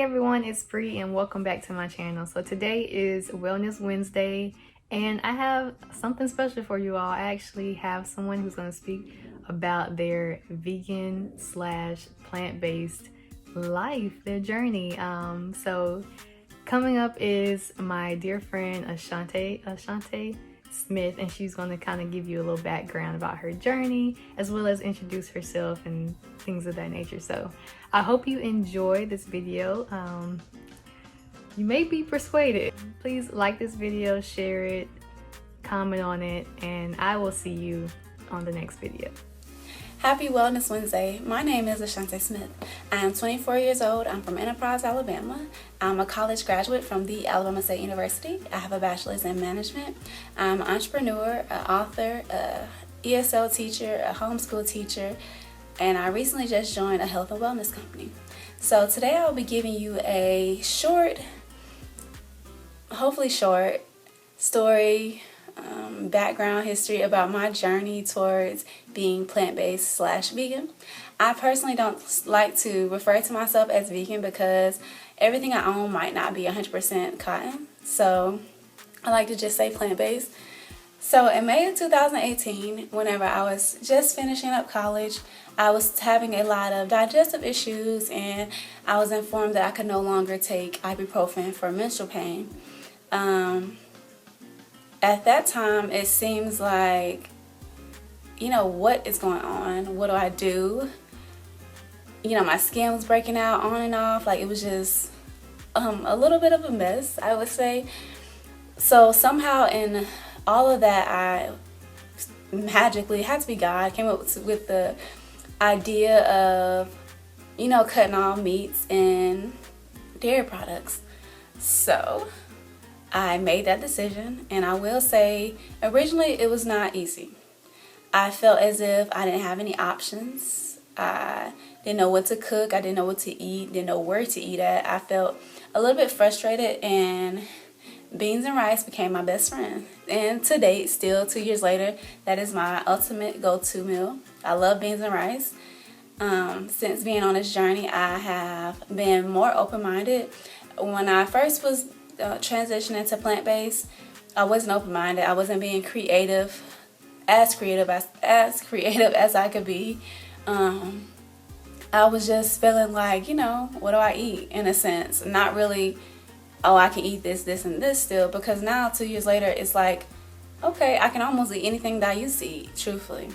everyone, it's Bree and welcome back to my channel. So today is Wellness Wednesday and I have something special for you all. I actually have someone who's going to speak about their vegan slash plant-based life, their journey. So coming up is my dear friend Ashuntae Smith, and she's going to kind of give you a little background about her journey as well as introduce herself and things of that nature. So I hope you enjoy this video. You may be persuaded. Please like this video, share it, comment on it, and I will see you on the next video. Happy Wellness Wednesday. My name is Ashuntae Smith. I am 24 years old. I'm from Enterprise, Alabama. I'm a college graduate from the Alabama State University. I have a bachelor's in management. I'm an entrepreneur, an author, a ESL teacher, a homeschool teacher, and I recently just joined a health and wellness company. So today I'll be giving you a short, hopefully short, story, background history about my journey towards being plant-based slash vegan. I personally don't like to refer to myself as vegan because everything I own might not be 100% cotton. So I like to just say plant-based. So in May of 2018, whenever I was just finishing up college, I was having a lot of digestive issues and I was informed that I could no longer take ibuprofen for menstrual pain. At that time, it seems like, what is going on? What do I do? My skin was breaking out on and off. Like, it was just a little bit of a mess, I would say. So somehow in all of that, I magically, it had to be God, came up with the idea of, cutting off meats and dairy products. So I made that decision, and I will say originally it was not easy. I felt as if I didn't have any options. I didn't know what to cook. I didn't know what to eat, didn't know where to eat at. I felt a little bit frustrated, and beans and rice became my best friend. And to date, still 2 years later, that is my ultimate go-to meal. I love beans and rice. Since being on this journey, I have been more open-minded. When I first was transitioning to plant-based, I wasn't open-minded. I wasn't being creative as creative as I could be. I was just feeling like, what do I eat, in a sense? Not really, oh, I can eat this, this, and this still, because now 2 years later, it's like, okay, I can almost eat anything that I used to eat, truthfully.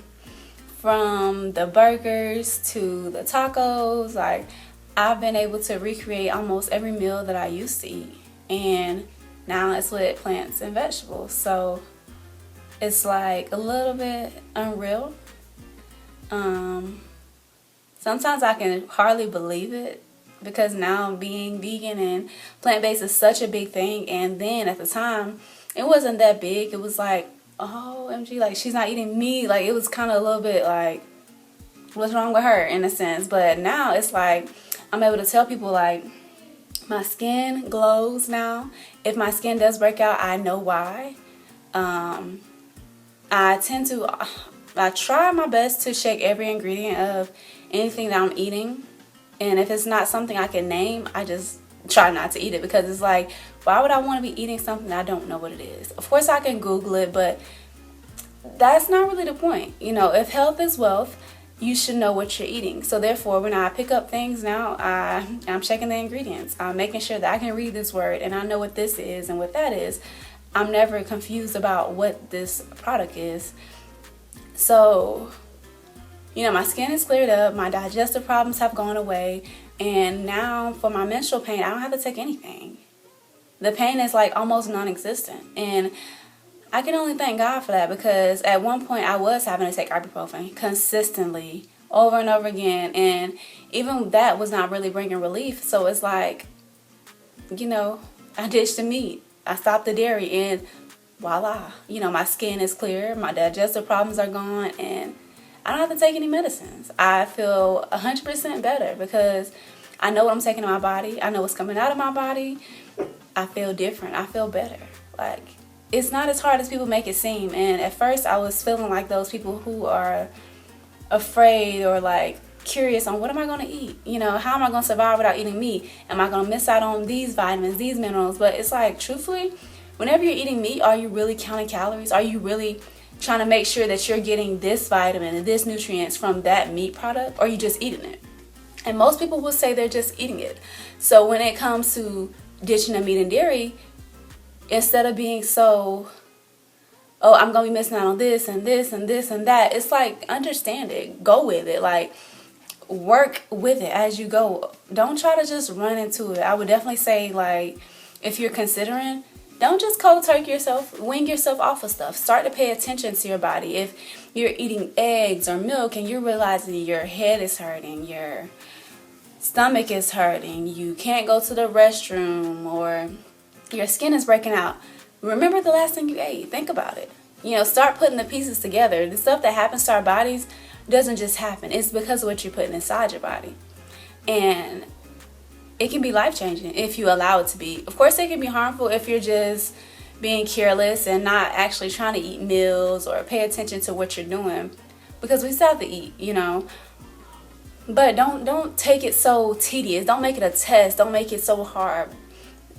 From the burgers to the tacos, like, I've been able to recreate almost every meal that I used to eat. And now it's with plants and vegetables. So it's like a little bit unreal. Sometimes I can hardly believe it because now being vegan and plant-based is such a big thing. And then at the time, it wasn't that big. It was like, oh, OMG, like she's not eating meat. Like it was kind of a little bit like, what's wrong with her, in a sense. But now it's like I'm able to tell people, like, my skin glows now. If my skin does break out, I know why. I try my best to shake every ingredient of anything that I'm eating. And if it's not something I can name, I just try not to eat it, because it's like, why would I want to be eating something I don't know what it is? Of course I can Google it, but that's not really the point. If health is wealth, you should know what you're eating. So therefore, when I pick up things now, I'm checking the ingredients. I'm making sure that I can read this word and I know what this is and what that is. I'm never confused about what this product is. So, my skin is cleared up, my digestive problems have gone away, and now for my menstrual pain, I don't have to take anything. The pain is like almost non-existent. And I can only thank God for that, because at one point I was having to take ibuprofen consistently over and over again, and even that was not really bringing relief. So it's like, I ditched the meat, I stopped the dairy, and voila, my skin is clear, my digestive problems are gone, and I don't have to take any medicines. I feel 100% better because I know what I'm taking in my body. I know what's coming out of my body. I feel different. I feel better. Like, it's not as hard as people make it seem. And at first I was feeling like those people who are afraid or like curious on what am I going to eat? You know, how am I going to survive without eating meat? Am I going to miss out on these vitamins, these minerals? But it's like, truthfully, whenever you're eating meat, are you really counting calories? Are you really trying to make sure that you're getting this vitamin and this nutrients from that meat product? Or are you just eating it? And most people will say they're just eating it. So when it comes to ditching the meat and dairy, instead of being so, oh, I'm going to be missing out on this and this and this and that, it's like, understand it. Go with it. Like, work with it as you go. Don't try to just run into it. I would definitely say, like, if you're considering, don't just cold turkey yourself, wing yourself off of stuff. Start to pay attention to your body. If you're eating eggs or milk and you're realizing your head is hurting, your stomach is hurting, you can't go to the restroom, or your skin is breaking out, remember the last thing you ate. Think about it. You know, start putting the pieces together. The stuff that happens to our bodies doesn't just happen. It's because of what you're putting inside your body. And it can be life-changing if you allow it to be. Of course, it can be harmful if you're just being careless and not actually trying to eat meals or pay attention to what you're doing, because we still have to eat, you know. But don't take it so tedious. Don't make it a test. Don't make it so hard.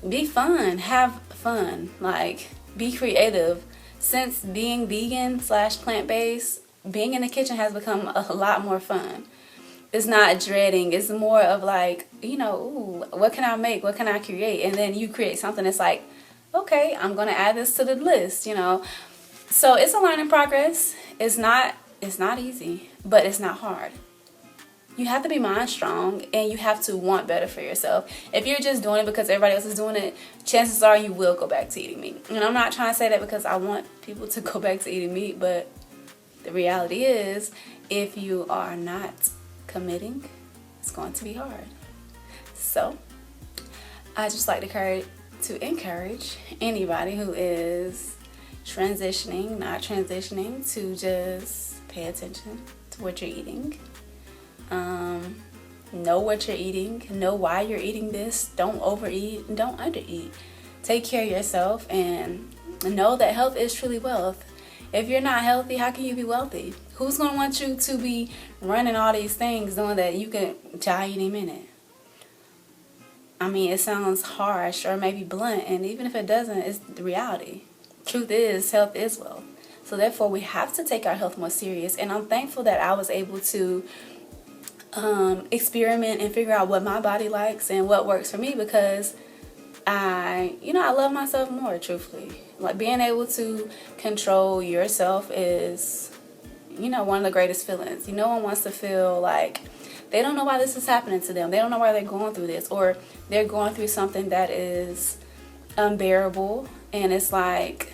Be fun. Have fun. Like, be creative. Since being vegan / plant-based, being in the kitchen has become a lot more fun. It's not dreading. It's more of like, you know, ooh, what can I make? What can I create? And then you create something that's like, okay, I'm going to add this to the list, you know. So it's a learning progress. It's not easy, but it's not hard. You have to be mind strong, and you have to want better for yourself. If you're just doing it because everybody else is doing it, chances are you will go back to eating meat. And I'm not trying to say that because I want people to go back to eating meat, but the reality is, if you are not committing, it's going to be hard. So I just like to encourage anybody who is transitioning, not transitioning, to just pay attention to what you're eating. Know what you're eating. Know why you're eating this. Don't overeat and don't undereat. Take care of yourself and know that health is truly wealth. If you're not healthy, how can you be wealthy? Who's going to want you to be running all these things knowing that you can die any minute? I mean, it sounds harsh or maybe blunt, and even if it doesn't, it's the reality. Truth is, health is wealth. So therefore, we have to take our health more serious. And I'm thankful that I was able to experiment and figure out what my body likes and what works for me, because I love myself more, truthfully. Like, being able to control yourself is, one of the greatest feelings. No one wants to feel like they don't know why this is happening to them. They don't know why they're going through this, or they're going through something that is unbearable. And it's like,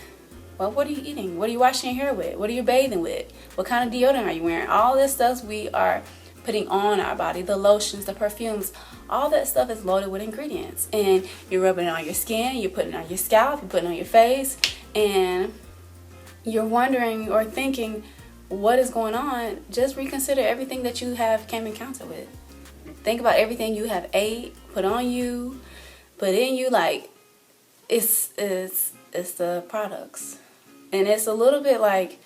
well, what are you eating? What are you washing your hair with? What are you bathing with? What kind of deodorant are you wearing? All this stuff we are putting on our body, the lotions, the perfumes, all that stuff is loaded with ingredients. And you're rubbing it on your skin, you're putting it on your scalp, you're putting it on your face, and you're wondering or thinking, what is going on? Just reconsider everything that you have came encounter with. Think about everything you have ate, put on you, put in you. Like, it's the products. And it's a little bit like,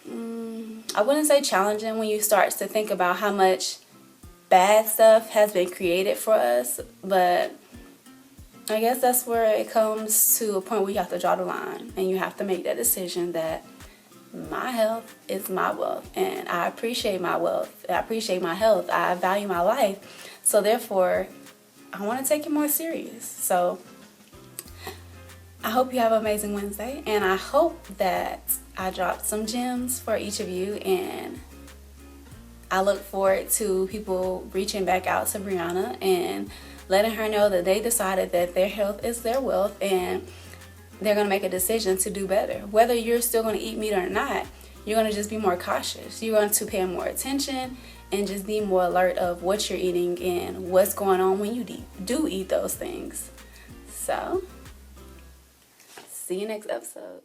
I wouldn't say challenging when you start to think about how much bad stuff has been created for us, but I guess that's where it comes to a point where you have to draw the line, and you have to make that decision that my health is my wealth, and I appreciate my wealth, I appreciate my health, I value my life, so therefore I want to take it more serious. So I hope you have an amazing Wednesday, and I hope that I dropped some gems for each of you, and I look forward to people reaching back out to Brianna and letting her know that they decided that their health is their wealth, and they're going to make a decision to do better. Whether you're still going to eat meat or not, you're going to just be more cautious. You're going to pay more attention and just be more alert of what you're eating and what's going on when you do eat those things. So, see you next episode.